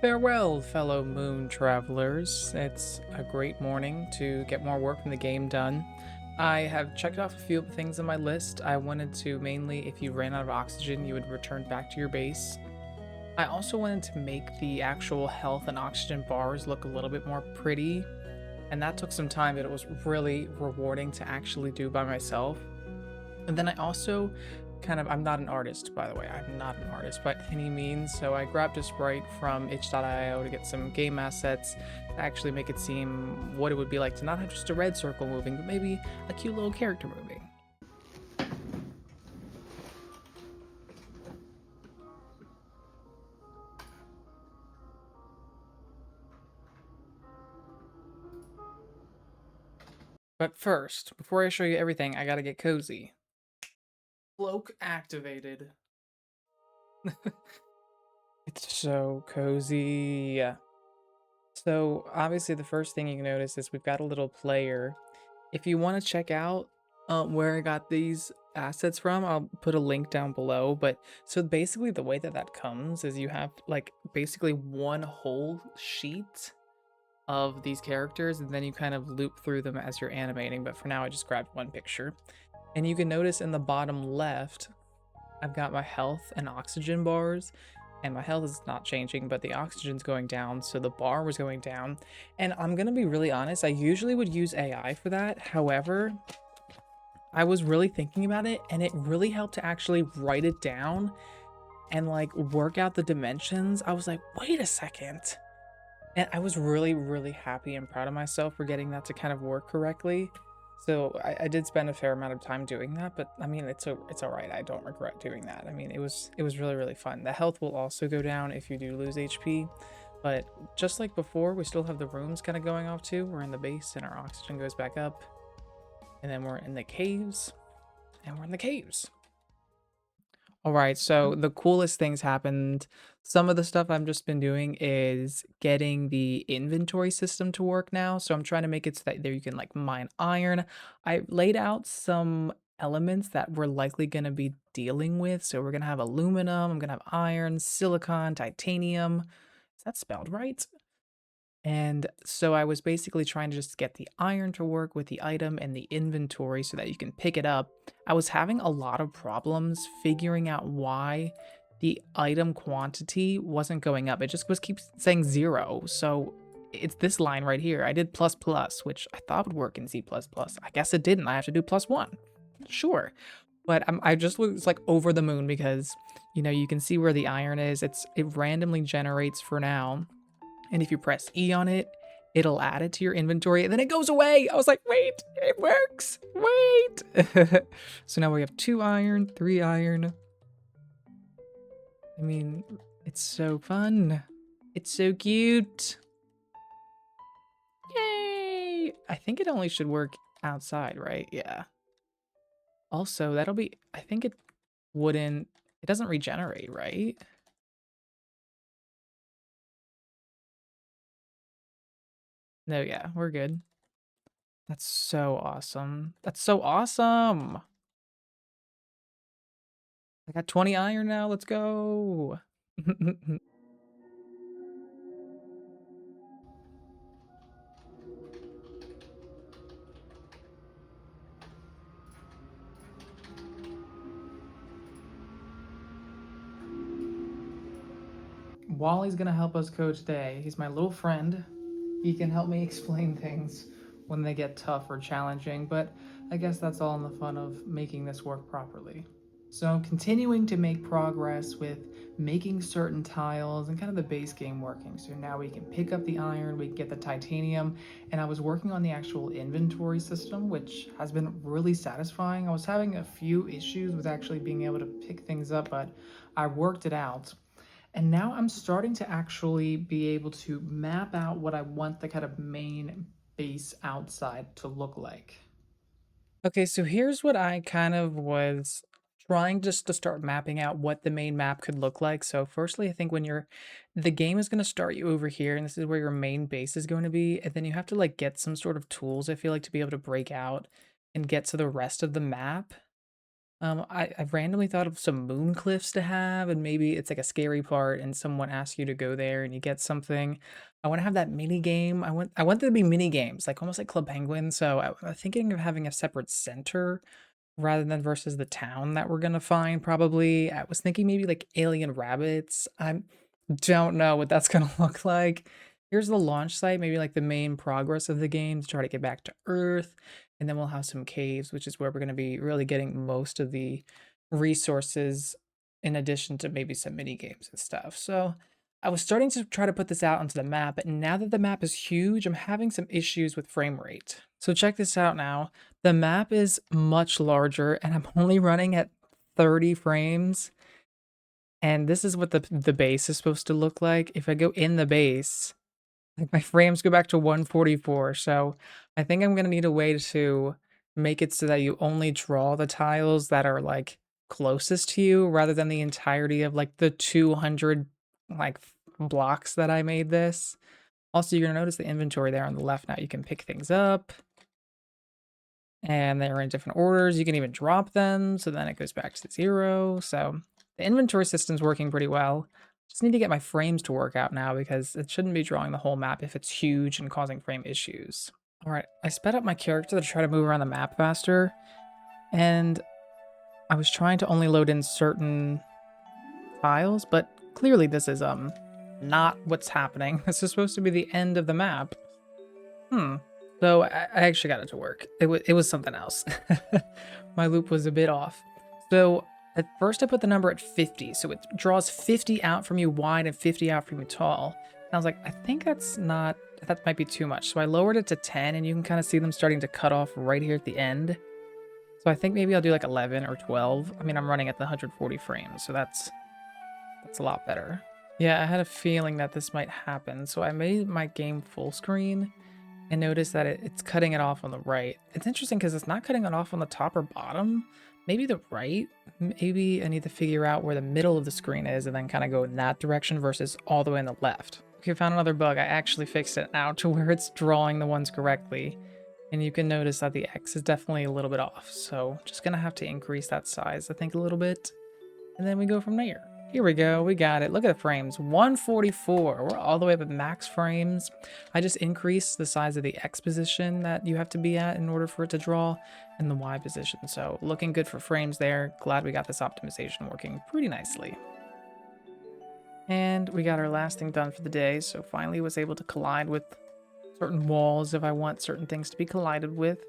Farewell, fellow moon travelers. It's a great morning to get more work in the game done. I have checked off a few of the things on my list. I wanted to mainly, if you ran out of oxygen, you would return back to your base. I also wanted to make the actual health and oxygen bars look a little bit more pretty, and that took some time, but it was really rewarding to actually do by myself. And then I also I'm not an artist, by the way. I'm not an artist by any means. So I grabbed a sprite from itch.io to get some game assets to actually make it seem what it would be like to not have just a red circle moving, but maybe a cute little character moving. But first, before I show you everything, I gotta get cozy. Cloak activated. It's so cozy. So obviously the first thing you can notice is we've got a little player. If you want to check out where I got these assets from, I'll put a link down below. But so basically the way that that comes is you have like basically one whole sheet of these characters, and then you kind of loop through them as you're animating. But for now, I just grabbed one picture. And you can notice in the bottom left, I've got my health and oxygen bars, and my health is not changing, but the oxygen's going down, so the bar was going down. And I'm gonna be really honest, I usually would use AI for that. However, I was really thinking about it, and it really helped to actually write it down and like work out the dimensions. I was like, wait a second. And I was really, really happy and proud of myself for getting that to kind of work correctly. So I did spend a fair amount of time doing that, but I mean it's all right. I don't regret doing that. I mean it was really really fun. The health will also go down if you do lose HP, but just like before, we still have the rooms kind of going off too. We're in the base and our oxygen goes back up, and then we're in the caves, and we're in the caves. All right, so the coolest things happened. Some of the stuff I've just been doing is getting the inventory system to work now. So I'm trying to make it so that there you can like mine iron. I laid out some elements that we're likely going to be dealing with. So we're going to have aluminum, I'm going to have iron, silicon, titanium. Is that spelled right? And so I was basically trying to just get the iron to work with the item and the inventory so that you can pick it up. I was having a lot of problems figuring out why the item quantity wasn't going up. It just was keeps saying 0. So it's this line right here. I did plus plus, which I thought would work in C++. I guess it didn't. I have to do +1. Sure. But I just was like over the moon because, you know, you can see where the iron is. It randomly generates for now, and if you press E on it, it'll add it to your inventory and then it goes away. I was like, wait, it works. Wait. So now we have 2 iron, 3 iron. I mean, it's so fun. It's so cute. Yay. I think it only should work outside, right? Yeah. Also, that'll be, I think it wouldn't, it doesn't regenerate, right? No, yeah, we're good. That's so awesome. That's so awesome. I got 20 iron now. Let's go. Wally's gonna help us code today. He's my little friend. He can help me explain things when they get tough or challenging, but I guess that's all in the fun of making this work properly. So I'm continuing to make progress with making certain tiles and kind of the base game working. So now we can pick up the iron, we can get the titanium, and I was working on the actual inventory system, which has been really satisfying. I was having a few issues with actually being able to pick things up, but I worked it out. And now I'm starting to actually be able to map out what I want the kind of main base outside to look like. Okay, so here's what I kind of was trying just to start mapping out what the main map could look like. So firstly, I think when the game is going to start you over here, and this is where your main base is going to be, and then you have to like get some sort of tools, I feel like, to be able to break out and get to the rest of the map. I randomly thought of some moon cliffs to have, and maybe it's like a scary part, and someone asks you to go there, and you get something. I want to have that mini game. I want there to be mini games, like almost like Club Penguin. So I'm thinking of having a separate center rather than versus the town that we're gonna find. Probably, I was thinking maybe like alien rabbits. I don't know what that's gonna look like. Here's the launch site, maybe like the main progress of the game to try to get back to Earth. And then we'll have some caves, which is where we're going to be really getting most of the resources in addition to maybe some mini games and stuff. So I was starting to try to put this out onto the map, but now that the map is huge, I'm having some issues with frame rate. So check this out now. The map is much larger and I'm only running at 30 frames. And this is what the base is supposed to look like. If I go in the base, like my frames go back to 144. So I think I'm gonna need a way to make it so that you only draw the tiles that are like closest to you rather than the entirety of like the 200 like blocks that I made this. Also, you're gonna notice the inventory there on the left now. You can pick things up and they're in different orders. You can even drop them. So then it goes back to 0. So the inventory system's working pretty well. Just need to get my frames to work out now because it shouldn't be drawing the whole map if it's huge and causing frame issues. All right, I sped up my character to try to move around the map faster, and I was trying to only load in certain tiles, but clearly this is not what's happening. This is supposed to be the end of the map. So I actually got it to work. It was something else. My loop was a bit off. So at first I put the number at 50, so it draws 50 out from you wide and 50 out from you tall. And I was like, I think that might be too much. So I lowered it to 10, and you can kind of see them starting to cut off right here at the end. So I think maybe I'll do like 11 or 12. I mean, I'm running at the 140 frames, so that's a lot better. Yeah, I had a feeling that this might happen, so I made my game full screen and notice that it's cutting it off on the right. It's interesting because it's not cutting it off on the top or bottom. Maybe the right. Maybe I need to figure out where the middle of the screen is and then kind of go in that direction versus all the way on the left. Okay, found another bug. I actually fixed it now to where it's drawing the ones correctly. And you can notice that the X is definitely a little bit off. So just gonna have to increase that size, I think, a little bit. And then we go from there. Here we go, we got it. Look at the frames, 144. We're all the way up at max frames. I just increased the size of the X position that you have to be at in order for it to draw, and the Y position. So looking good for frames there. Glad we got this optimization working pretty nicely. And we got our last thing done for the day, so finally was able to collide with certain walls if I want certain things to be collided with.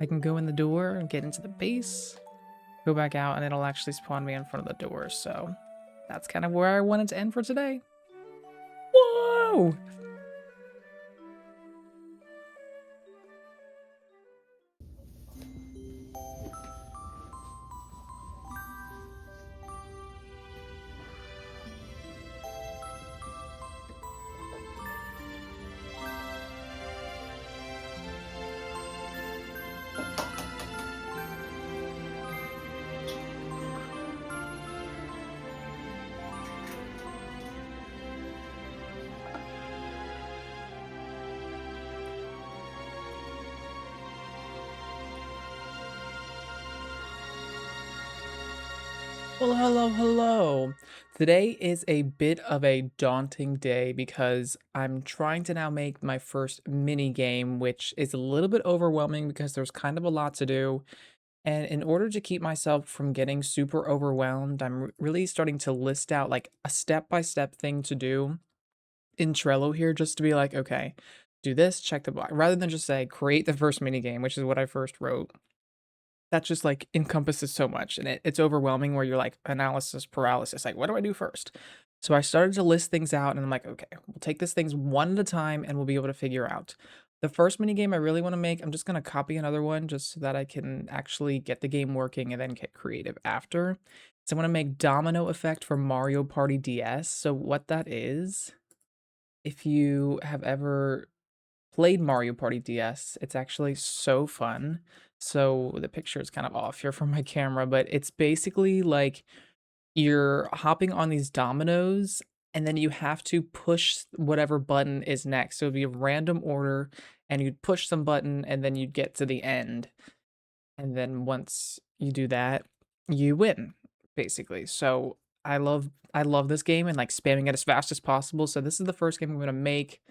I can go in the door and get into the base, go back out, and it'll actually spawn me in front of the door, so that's kind of where I wanted to end for today. Whoa! Well, hello, hello. Today is a bit of a daunting day because I'm trying to now make my first mini game, which is a little bit overwhelming because there's kind of a lot to do. And in order to keep myself from getting super overwhelmed, I'm really starting to list out like a step-by-step thing to do in Trello here just to be like, okay, do this, check the box, rather than just say create the first mini game, which is what I first wrote. That just like encompasses so much, and it's overwhelming where you're like analysis paralysis, like what do I do first? So I started to list things out, and I'm like, okay, we'll take these things one at a time and we'll be able to figure out. The first mini game I really want to make, I'm just going to copy another one just so that I can actually get the game working and then get creative after. So I want to make domino effect for Mario Party DS. So what that is, if you have ever played Mario Party DS, it's actually so fun. So the picture is kind of off here from my camera, but it's basically like you're hopping on these dominoes and then you have to push whatever button is next. So it'd be a random order and you'd push some button and then you'd get to the end. And then once you do that, you win, basically. So I love this game and like spamming it as fast as possible. So this is the first game I'm gonna make.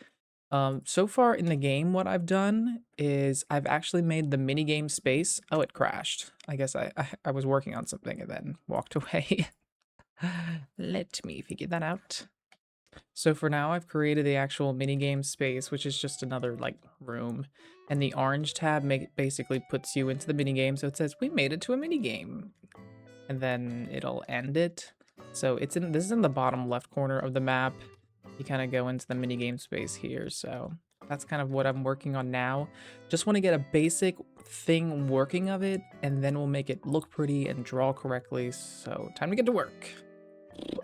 So far in the game, what I've done is I've actually made the mini game space. Oh, it crashed. I guess I was working on something and then walked away. Let me figure that out. So for now, I've created the actual mini game space, which is just another like room. And the orange tab basically puts you into the mini game. So it says we made it to a mini game, and then it'll end it. So this is in the bottom left corner of the map. You kind of go into the mini game space here. So that's kind of what I'm working on now. Just want to get a basic thing working of it, and then we'll make it look pretty and draw correctly. So time to get to work.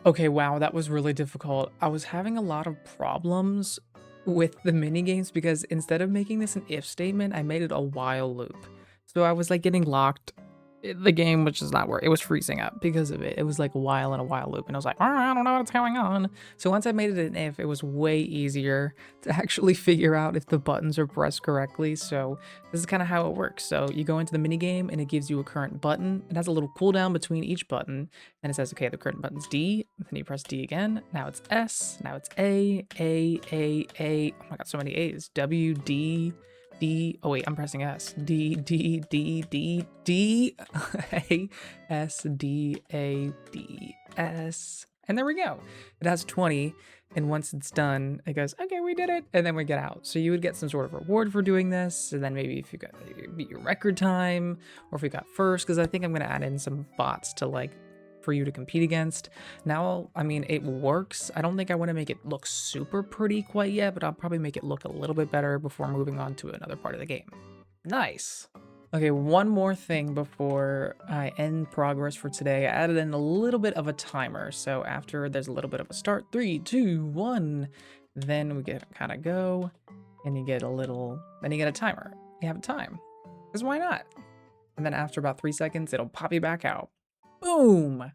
Okay, wow, that was really difficult. I was having a lot of problems with the mini games because instead of making this an if statement, I made it a while loop. So I was like getting locked. The game was just not work. It was freezing up because of it. It was like a while and a while loop, and I was like, oh, I don't know what's going on. So once I made it an if, it was way easier to actually figure out if the buttons are pressed correctly. So this is kind of how it works. So you go into the mini game and it gives you a current button. It has a little cooldown between each button, and it says, okay, the current button's D. Then you press D again. Now it's S. Now it's A. Oh my god, so many A's. W, D. D. Oh wait, I'm pressing S. D D D D D A S D A D S. And there we go. It has 20. And once it's done, it goes, okay, we did it. And then we get out. So you would get some sort of reward for doing this. And then maybe if you got beat your record time, or if you got first, because I think I'm gonna add in some bots to like for you to compete against. Now, I mean, it works. I don't think I want to make it look super pretty quite yet, but I'll probably make it look a little bit better before moving on to another part of the game. Nice. Okay, one more thing before I end progress for today. I added in a little bit of a timer. So after there's a little bit of a start, 3, 2, 1, then we get kind of go, and you get then you get a timer. You have a time. Because why not? And then after about 3 seconds, it'll pop you back out. Boom!